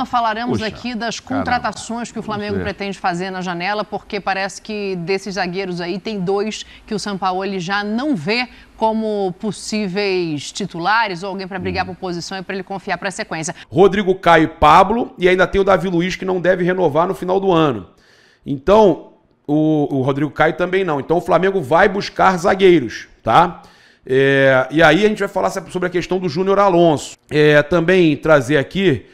Falaremos aqui das contratações que o Flamengo pretende fazer na janela, porque parece que desses zagueiros aí tem 2 que o Sampaoli já não vê como possíveis titulares ou alguém para brigar por posição e para ele confiar para a sequência. Rodrigo Caio e Pablo, e ainda tem o Davi Luiz que não deve renovar no final do ano. Então, o Rodrigo Caio também não. Então o Flamengo vai buscar zagueiros, tá? E aí a gente vai falar sobre a questão do Júnior Alonso. Também trazer aqui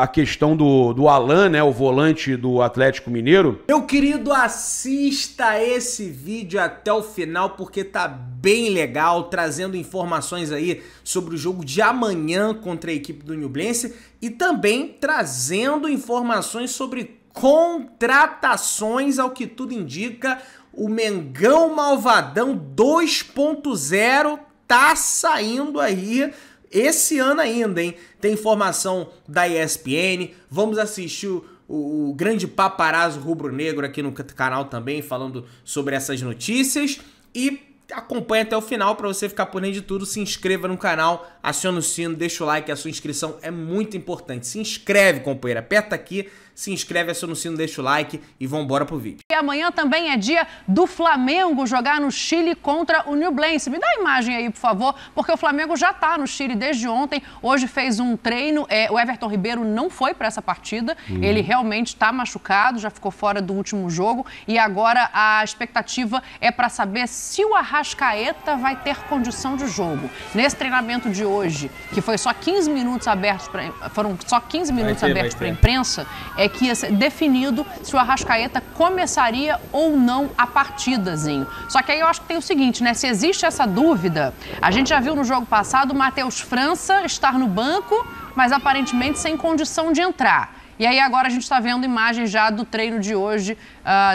a questão do Alan, né, o volante do Atlético Mineiro. Meu querido, assista esse vídeo até o final porque tá bem legal, trazendo informações aí sobre o jogo de amanhã contra a equipe do Nublense e também trazendo informações sobre contratações, ao que tudo indica. O Mengão Malvadão 2.0 tá saindo aí esse ano ainda, hein? Tem informação da ESPN, vamos assistir o grande paparazzo rubro-negro aqui no canal também, falando sobre essas notícias. E acompanhe até o final para você ficar por dentro de tudo. Se inscreva no canal, aciona o sino, deixa o like, a sua inscrição é muito importante. Se inscreve, companheiro, aperta aqui, se inscreve, aciona o sino, deixa o like e vambora pro vídeo. E amanhã também é dia do Flamengo jogar no Chile contra o Nublense. Me dá a imagem aí, por favor, porque o Flamengo já tá no Chile desde ontem. Hoje fez um treino. O Everton Ribeiro não foi para essa partida. Ele realmente está machucado, já ficou fora do último jogo. E agora a expectativa é para saber se o Arrascaeta vai ter condição de jogo. Nesse treinamento de hoje, que foi só 15 minutos abertos foram só 15 minutos abertos para a imprensa, é que ia ser definido se o Arrascaeta começaria ou não a partidazinho. Só que aí eu acho que tem o seguinte, né? Se existe essa dúvida, a gente já viu no jogo passado o Matheus França estar no banco, mas aparentemente sem condição de entrar. E aí agora a gente está vendo imagens já do treino de hoje,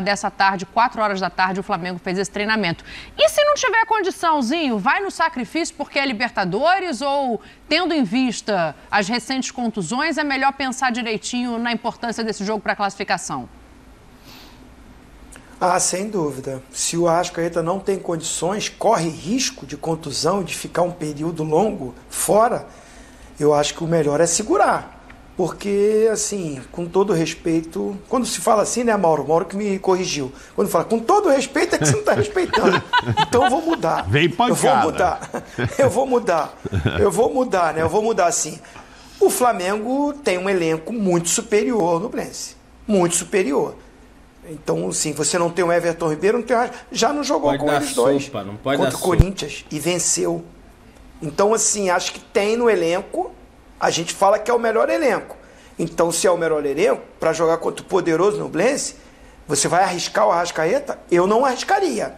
dessa tarde, 4 horas da tarde, o Flamengo fez esse treinamento. E se não tiver condiçãozinho, vai no sacrifício porque é Libertadores ou, tendo em vista as recentes contusões, é melhor pensar direitinho na importância desse jogo para a classificação? Sem dúvida. Se o Arrascaeta não tem condições, corre risco de contusão, de ficar um período longo fora, eu acho que o melhor é segurar. Porque, assim, com todo respeito... Quando se fala assim, né, Mauro que me corrigiu. Quando fala, com todo respeito, é que você não está respeitando. Então eu vou mudar. Vem pancada. Eu vou mudar, né? Eu vou mudar, assim. O Flamengo tem um elenco muito superior ao Nublense. Muito superior. Então, assim, você não tem o Everton Ribeiro, não tem, já não jogou com eles dois contra o Corinthians e venceu. Então, assim, acho que tem no elenco... A gente fala que é o melhor elenco. Então, se é o melhor elenco, para jogar contra o poderoso Nublense, você vai arriscar o Arrascaeta? Eu não arriscaria.